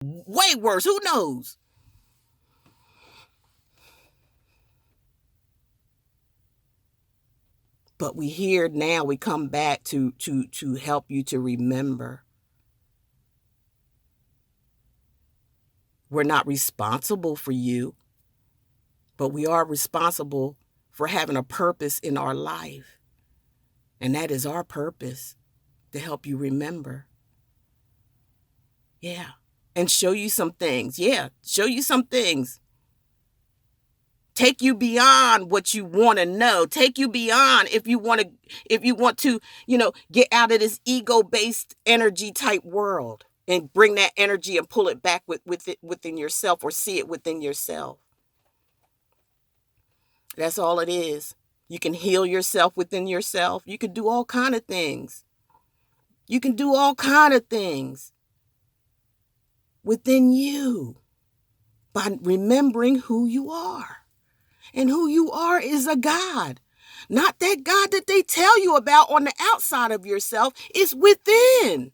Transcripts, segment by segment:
way worse. Who knows? But we here now. We come back to help you to remember. We're not responsible for you, but we are responsible for having a purpose in our life. And that is our purpose, to help you remember. Yeah. And show you some things. Yeah. Show you some things. Take you beyond what you want to know. Take you beyond if you want to, get out of this ego-based energy type world and bring that energy and pull it back within yourself, or see it within yourself. That's all it is. You can heal yourself within yourself. You can do all kind of things. You can do all kind of things within you by remembering who you are. And who you are is a God. Not that God that they tell you about on the outside of yourself. It's within.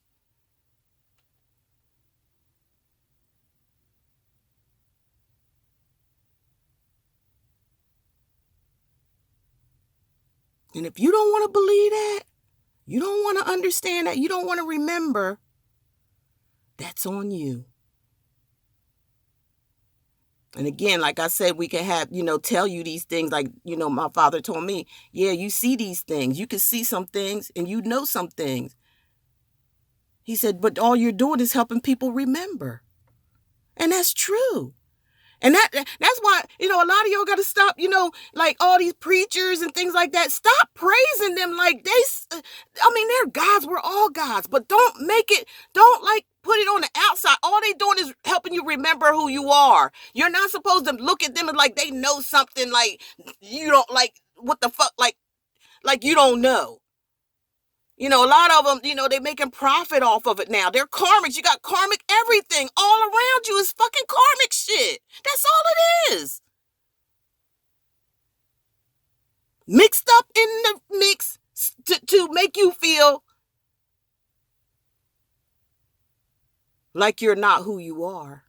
And if you don't want to believe that, you don't want to understand that, you don't want to remember, that's on you. And again, like I said, we can have, tell you these things like, my father told me, yeah, you see these things. You can see some things and you know some things. He said, but all you're doing is helping people remember. And that's true. And that's why, a lot of y'all got to stop, like all these preachers and things like that. Stop praising them like they're gods. We're all gods. But don't put it on the outside. All they doing is helping you remember who you are. You're not supposed to look at them like they know something, like you don't, like, what the fuck, like you don't know. A lot of them, they're making profit off of it now. They're karmics. You got karmic everything. All around you is fucking karmic shit. That's all it is. Mixed up in the mix to make you feel like you're not who you are.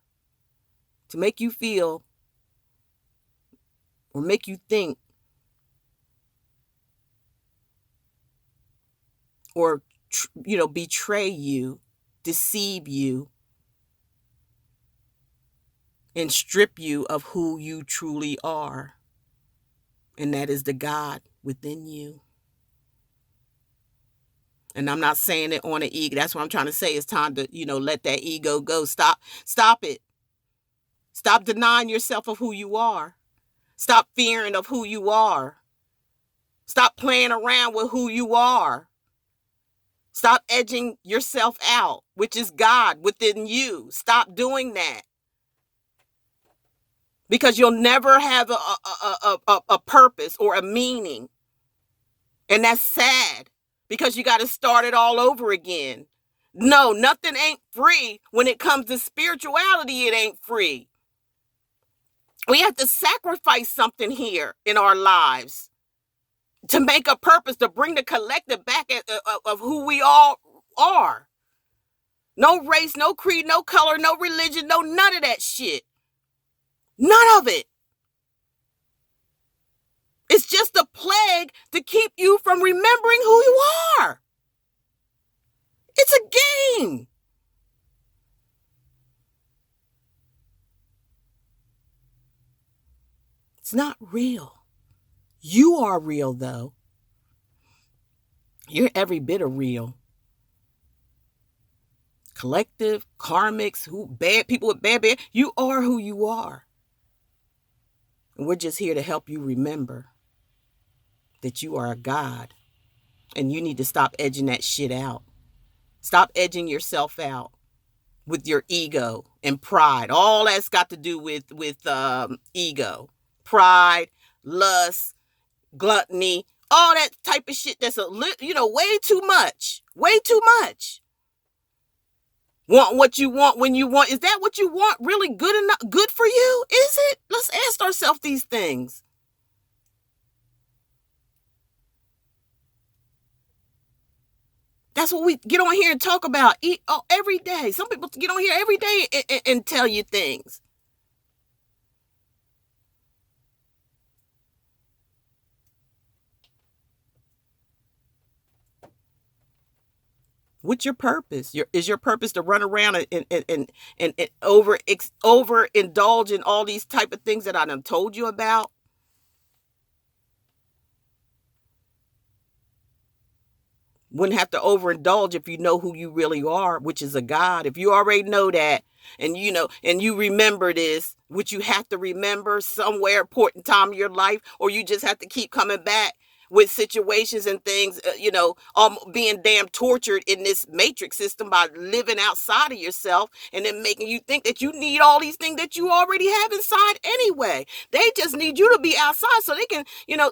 To make you feel or make you think or, betray you, deceive you, and strip you of who you truly are. And that is the God within you. And I'm not saying it on an ego. That's what I'm trying to say. It's time to, let that ego go. Stop it. Stop denying yourself of who you are. Stop fearing of who you are. Stop playing around with who you are. Stop edging yourself out, which is God within you. Stop doing that. Because you'll never have a purpose or a meaning. And that's sad, because you got to start it all over again. No, nothing ain't free. When it comes to spirituality, it ain't free. We have to sacrifice something here in our lives to make a purpose, to bring the collective back of who we all are. No race, no creed, no color, no religion, no none of that shit. None of it. It's just a plague to keep you from remembering who you are. It's a game. It's not real. You are real, though. You're every bit of real. Collective, karmics, bad people with bad, you are who you are. And we're just here to help you remember that you are a God. And you need to stop edging that shit out. Stop edging yourself out with your ego and pride. All that's got to do with ego, pride, lust, gluttony, all that type of shit. That's way too much. Way too much. Want what you want when you want. Is that what you want really good enough? Good for you? Is it? Let's ask ourselves these things. That's what we get on here and talk about every day. Some people get on here every day and tell you things. What's your purpose? Is your purpose to run around and overindulge in all these type of things that I done told you about? Wouldn't have to overindulge if you know who you really are, which is a God. If you already know that, and and you remember this, which you have to remember somewhere important time of your life, or you just have to keep coming back with situations and things, being damn tortured in this matrix system by living outside of yourself, and then making you think that you need all these things that you already have inside anyway. They just need you to be outside so they can,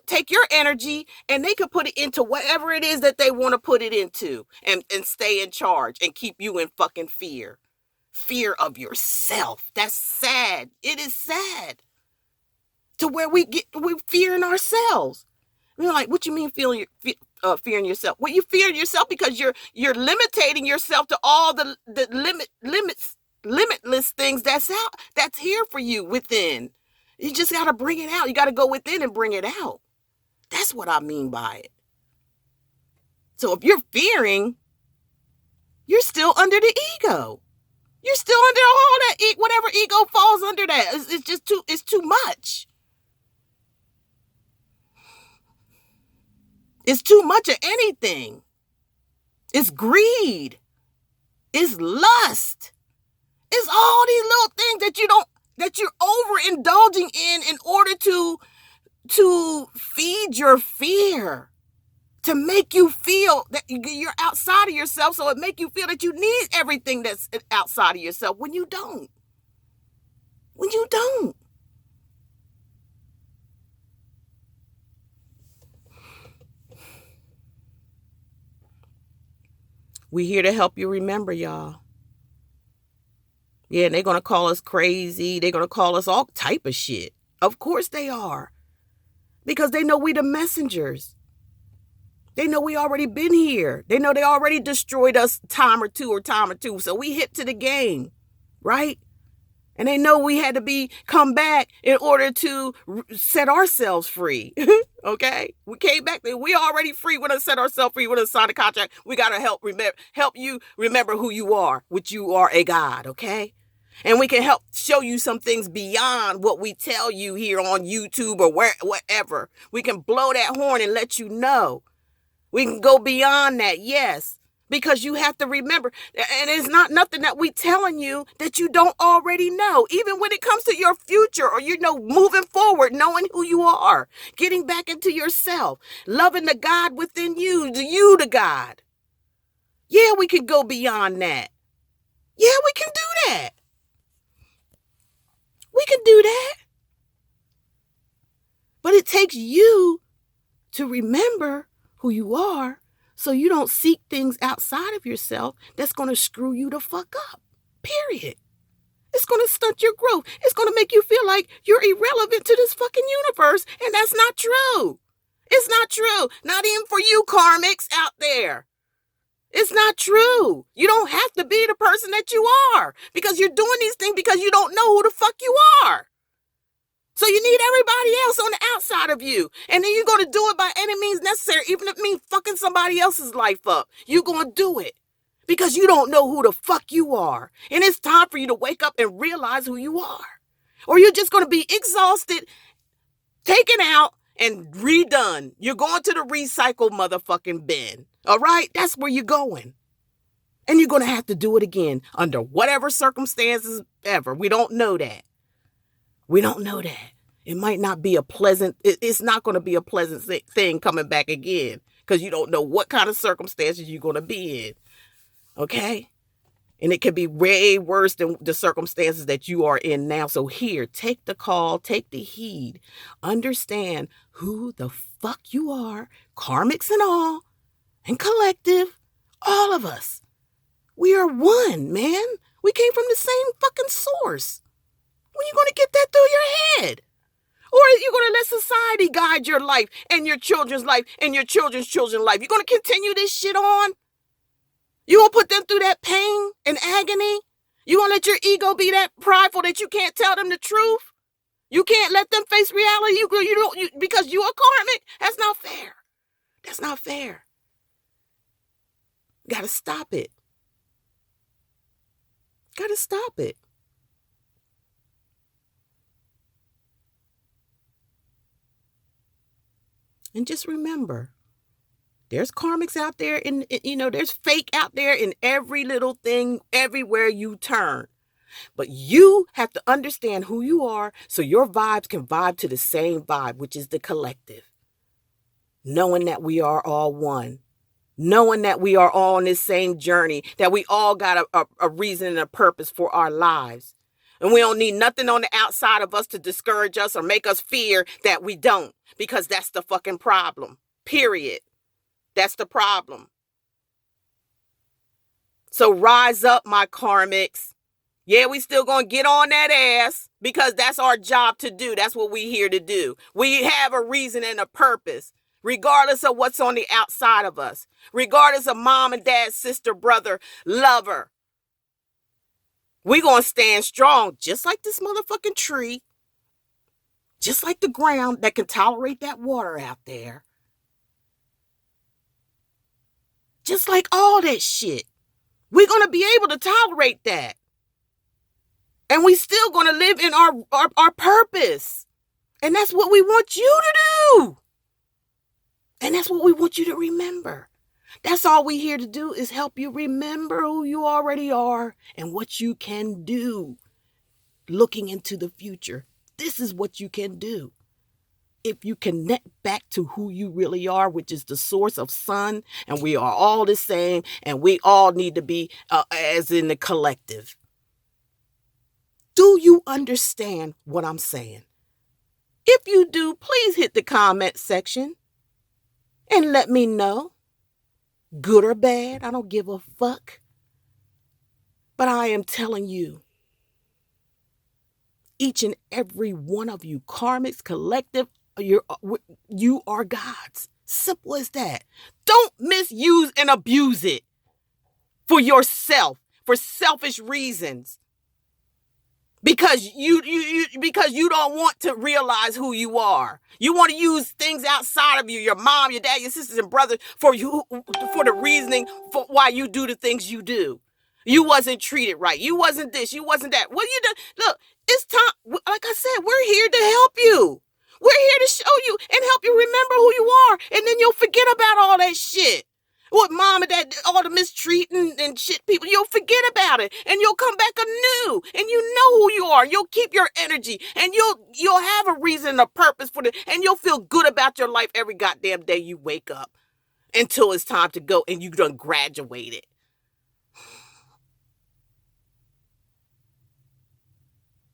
take your energy and they can put it into whatever it is that they want to put it into, and stay in charge and keep you in fucking fear. Fear of yourself. That's sad. It is sad. To where we're fearing ourselves. We're like, what you mean fearing yourself? Well, you fear yourself because you're limiting yourself to all the limitless things that's here for you within. You just got to bring it out. You got to go within and bring it out. That's what I mean by it. So if you're fearing, you're still under the ego. You're still under all that, whatever ego falls under that. It's too much. It's too much of anything. It's greed. It's lust. It's all these little things that you're overindulging in order to feed your fear, to make you feel that you're outside of yourself, so it make you feel that you need everything that's outside of yourself when you don't. When you don't. We here to help you remember, y'all. Yeah, and they're going to call us crazy. They're going to call us all type of shit. Of course they are. Because they know we the messengers. They know we already been here. They know they already destroyed us time or two. So we hit to the game, right? And they know we had to come back in order to set ourselves free. Okay? We came back. We already free. We're going to set ourselves free. We're going to sign a contract. We got to help you remember who you are, which you are a God. Okay? And we can help show you some things beyond what we tell you here on YouTube or wherever. We can blow that horn and let you know. We can go beyond that. Yes. Because you have to remember, and it's not nothing that we telling you that you don't already know. Even when it comes to your future or, moving forward, knowing who you are, getting back into yourself, loving the God within you, the God. Yeah, we can go beyond that. Yeah, we can do that. We can do that. But it takes you to remember who you are, so you don't seek things outside of yourself that's going to screw you the fuck up. Period. It's going to stunt your growth. It's going to make you feel like you're irrelevant to this fucking universe. And that's not true. It's not true. Not even for you karmics out there. It's not true. You don't have to be the person that you are, because you're doing these things because you don't know who the fuck you are. So you need everybody else on the outside of you. And then you're going to do it by any means necessary, even if it means fucking somebody else's life up. You're going to do it because you don't know who the fuck you are. And it's time for you to wake up and realize who you are. Or you're just going to be exhausted, taken out, and redone. You're going to the recycle motherfucking bin. All right? That's where you're going. And you're going to have to do it again under whatever circumstances ever. We don't know that. We don't know that. It might not be it's not going to be a pleasant thing coming back again, because you don't know what kind of circumstances you're going to be in. Okay? And it could be way worse than the circumstances that you are in now. So here, take the call, take the heed, understand who the fuck you are, karmics and all, and collective, all of us. We are one, man. We came from the same fucking source. When are you going to get that through your head? Or are you going to let society guide your life and your children's life and your children's life? You're going to continue this shit on? You gonna put them through that pain and agony? You gonna let your ego be that prideful that you can't tell them the truth? You can't let them face reality. Because you are karmic. That's not fair. That's not fair. Gotta stop it. Gotta stop it. And just remember, there's karmics out there, and there's fake out there in every little thing, everywhere you turn. But you have to understand who you are so your vibes can vibe to the same vibe, which is the collective. Knowing that we are all one. Knowing that we are all on this same journey, that we all got a reason and a purpose for our lives. And we don't need nothing on the outside of us to discourage us or make us fear that we don't, because that's the fucking problem. Period. That's the problem. So rise up, my karmics. Yeah, we still gonna get on that ass because that's our job to do. That's what we here to do. We have a reason and a purpose, regardless of what's on the outside of us, regardless of mom and dad, sister, brother, lover. We gonna stand strong, just like this motherfucking tree, just like the ground that can tolerate that water out there, just like all that shit. We're gonna be able to tolerate that. And we still going to live in our purpose. And that's what we want you to do. And that's what we want you to remember. That's all we here to do, is help you remember who you already are and what you can do. Looking into the future, this is what you can do. If you connect back to who you really are, which is the source of sun, and we are all the same, and we all need to be as in the collective. Do you understand what I'm saying? If you do, please hit the comment section and let me know. Good or bad, I don't give a fuck. But I am telling you, each and every one of you, karmics, collective, you are gods. Simple as that. Don't misuse and abuse it for yourself, for selfish reasons. Because you don't want to realize who you are. You want to use things outside of you, your mom, your dad, your sisters and brothers, for the reasoning for why you do the things you do. You wasn't treated right. You wasn't this. You wasn't that. What you done? Look, it's time. Like I said, we're here to help you. We're here to show you and help you remember who you are, and then you'll forget about all that shit. What mom and dad, all the mistreating and shit people, you'll forget about it and you'll come back anew, and you know who you are. You'll keep your energy, and you'll have a reason and a purpose for it, and you'll feel good about your life every goddamn day you wake up until it's time to go and you done graduated.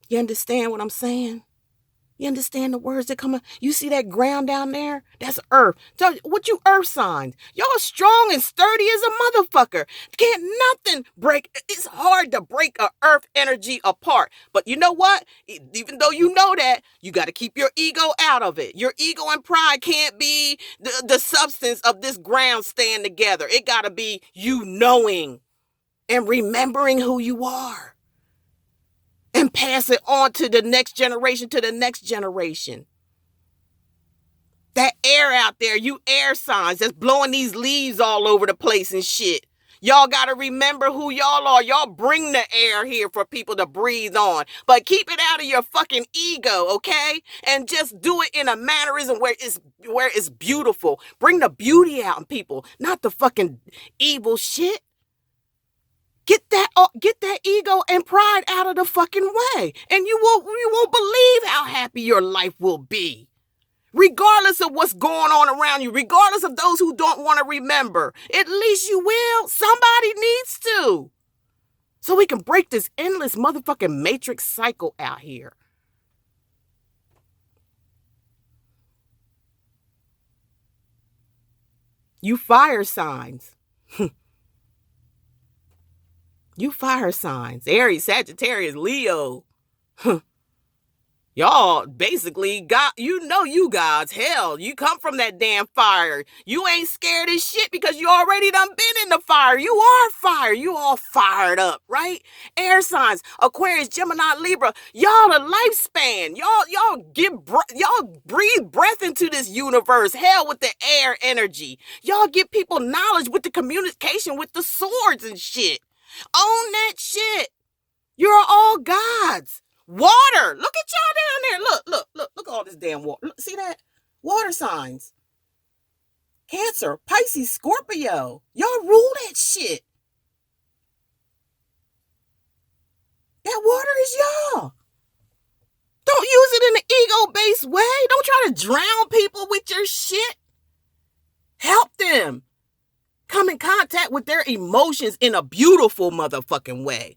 You understand what I'm saying? You understand the words that come out? You see that ground down there? That's earth. So what you earth signs? Y'all strong and sturdy as a motherfucker. Can't nothing break. It's hard to break a earth energy apart. But you know what? Even though you know that, you got to keep your ego out of it. Your ego and pride can't be the substance of this ground staying together. It got to be you knowing and remembering who you are. And pass it on to the next generation, That air out there, you air signs that's blowing these leaves all over the place and shit. Y'all got to remember who y'all are. Y'all bring the air here for people to breathe on. But keep it out of your fucking ego, okay? And just do it in a mannerism where it's beautiful. Bring the beauty out in people, not the fucking evil shit. Get that ego and pride out of the fucking way. And you won't believe how happy your life will be. Regardless of what's going on around you, regardless of those who don't want to remember, at least you will. Somebody needs to. So we can break this endless motherfucking matrix cycle out here. You fire signs. You fire signs. Aries, Sagittarius, Leo. Y'all basically got, you gods, hell, you come from that damn fire. You ain't scared as shit because you already done been in the fire. You are fire. You all fired up, right? Air signs, Aquarius, Gemini, Libra, y'all the lifespan. Y'all breathe breath into this universe. Hell with the air energy. Y'all give people knowledge with the communication with the swords and shit. Own that shit. You're all gods. Water. Look at y'all down there. Look at all this damn water. Look, see that? Water signs. Cancer, Pisces, Scorpio. Y'all rule that shit. That water is y'all. Don't use it in an ego-based way. Don't try to drown people with your shit. Help them come in contact with their emotions in a beautiful motherfucking way.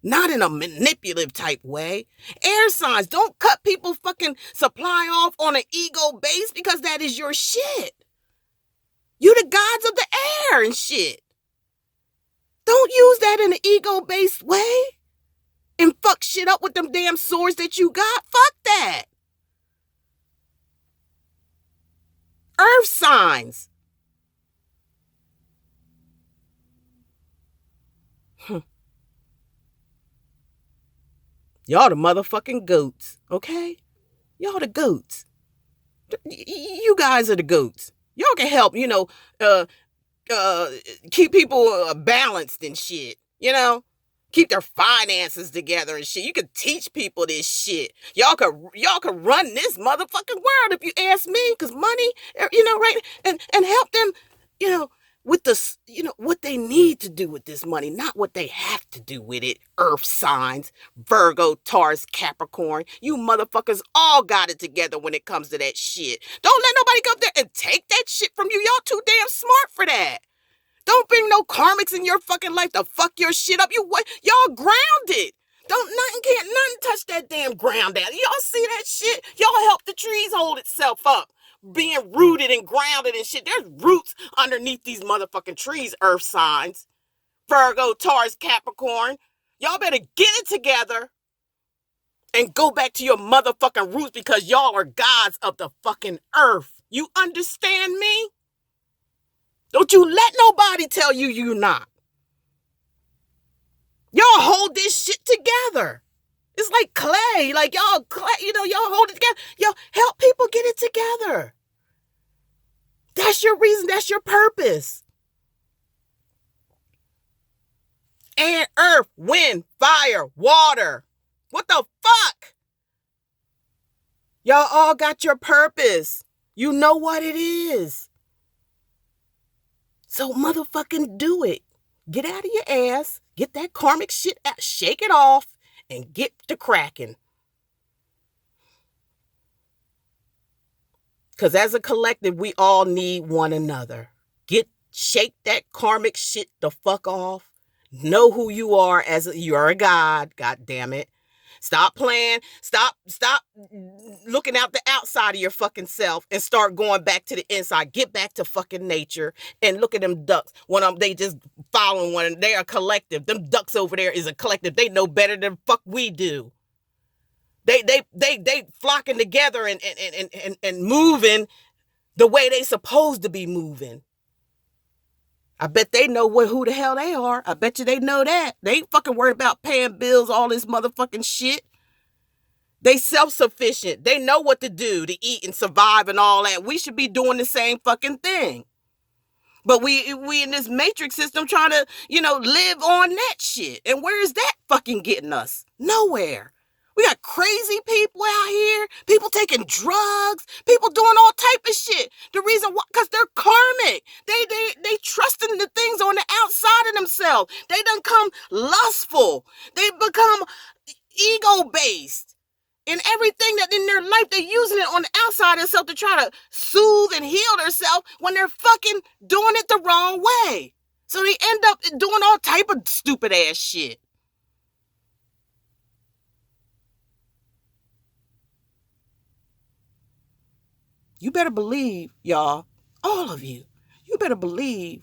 Not in a manipulative type way. Air signs, don't cut people fucking supply off on an ego base because that is your shit. You the gods of the air and shit. Don't use that in an ego-based way and fuck shit up with them damn swords that you got. Fuck that. Earth signs. Y'all the motherfucking goats, okay? Y'all the goats. You guys are the goats. Y'all can help, keep people balanced and shit, keep their finances together and shit. You could teach people this shit. Y'all could run this motherfucking world if you ask me, because money, right? And help them, with what they need to do with this money, not what they have to do with it. Earth signs, Virgo, Taurus, Capricorn. You motherfuckers all got it together when it comes to that shit. Don't let nobody go up there and take that shit from you. Y'all too damn smart for that. Don't bring no karmics in your fucking life to fuck your shit up. Y'all grounded. Can't nothing touch that damn ground down. Y'all see that shit? Y'all help the trees hold itself up. Being rooted and grounded and shit. There's roots underneath these motherfucking trees, earth signs. Virgo, Taurus, Capricorn. Y'all better get it together and go back to your motherfucking roots because y'all are gods of the fucking earth. You understand me? Don't you let nobody tell you you're not. Y'all hold this shit together. It's like clay. Like y'all hold it together. Y'all help people get it together. That's your reason. That's your purpose. Air, earth, wind, fire, water. What the fuck? Y'all all got your purpose. You know what it is. So motherfucking do it. Get out of your ass. Get that karmic shit out. Shake it off and get to cracking. Because as a collective, we all need one another. Shake that karmic shit the fuck off. Know who you are you're a god. God damn it. Stop playing. Stop looking out the outside of your fucking self and start going back to the inside. Get back to fucking nature and look at them ducks. They just following one. They are a collective. Them ducks over there is a collective. They know better than the fuck we do. They flocking together and moving the way they supposed to be moving. I bet they know who the hell they are. I bet you they know that. They ain't fucking worried about paying bills, all this motherfucking shit. They self-sufficient. They know what to do to eat and survive and all that. We should be doing the same fucking thing. But we in this matrix system trying to, live on that shit. And where is that fucking getting us? Nowhere. We got crazy people out here. People taking drugs. People doing all type of shit. The reason why, because they're karmic. They trusting the things on the outside of themselves. They done come lustful. They become ego-based. And everything that in their life, they're using it on the outside of themselves to try to soothe and heal themselves when they're fucking doing it the wrong way. So they end up doing all type of stupid ass shit. You better believe, y'all, all of you, you better believe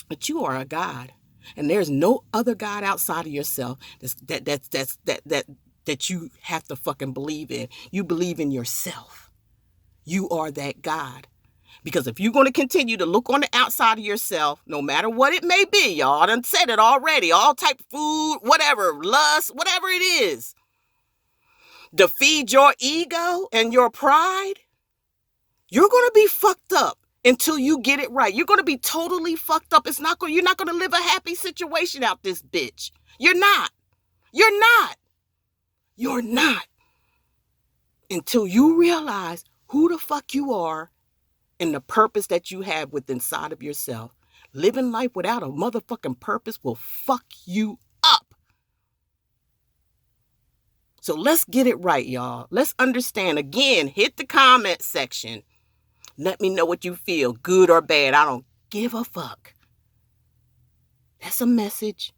that you are a God. And there's no other God outside of yourself that that you have to fucking believe in. You believe in yourself. You are that God. Because if you're going to continue to look on the outside of yourself, no matter what it may be, y'all done said it already, all type of food, whatever, lust, whatever it is, to feed your ego and your pride, you're going to be fucked up until you get it right. You're going to be totally fucked up. You're not going to live a happy situation out this bitch. You're not. You're not. You're not. Until you realize who the fuck you are and the purpose that you have within inside of yourself. Living life without a motherfucking purpose will fuck you up. So let's get it right, y'all. Let's understand. Again, hit the comment section. Let me know what you feel, good or bad. I don't give a fuck. That's a message.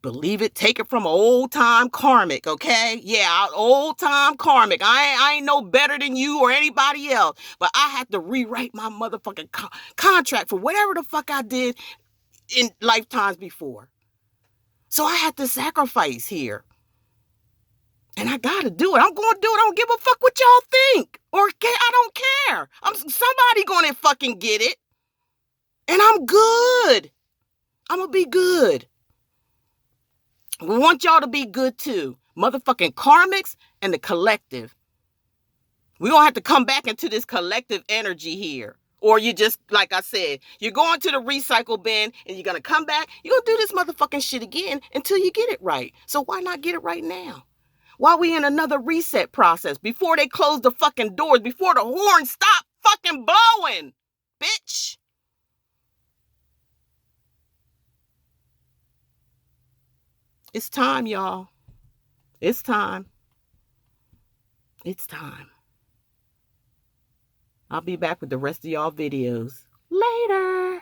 Believe it, take it from an old time karmic, okay? Yeah, old time karmic. I ain't no better than you or anybody else. But I had to rewrite my motherfucking contract for whatever the fuck I did in lifetimes before. So I had to sacrifice here. And I gotta do it. I'm gonna do it. I don't give a fuck what y'all think. I don't care. Somebody gonna fucking get it. And I'm good. I'm gonna be good. We want y'all to be good too. Motherfucking karmics and the collective. We don't have to come back into this collective energy here. Or you just, like I said, you're going to the recycle bin and you're going to come back. You're going to do this motherfucking shit again until you get it right. So why not get it right now? While we in another reset process, before they close the fucking doors, before the horns stop fucking blowing, bitch. It's time, y'all. It's time. It's time. I'll be back with the rest of y'all videos later.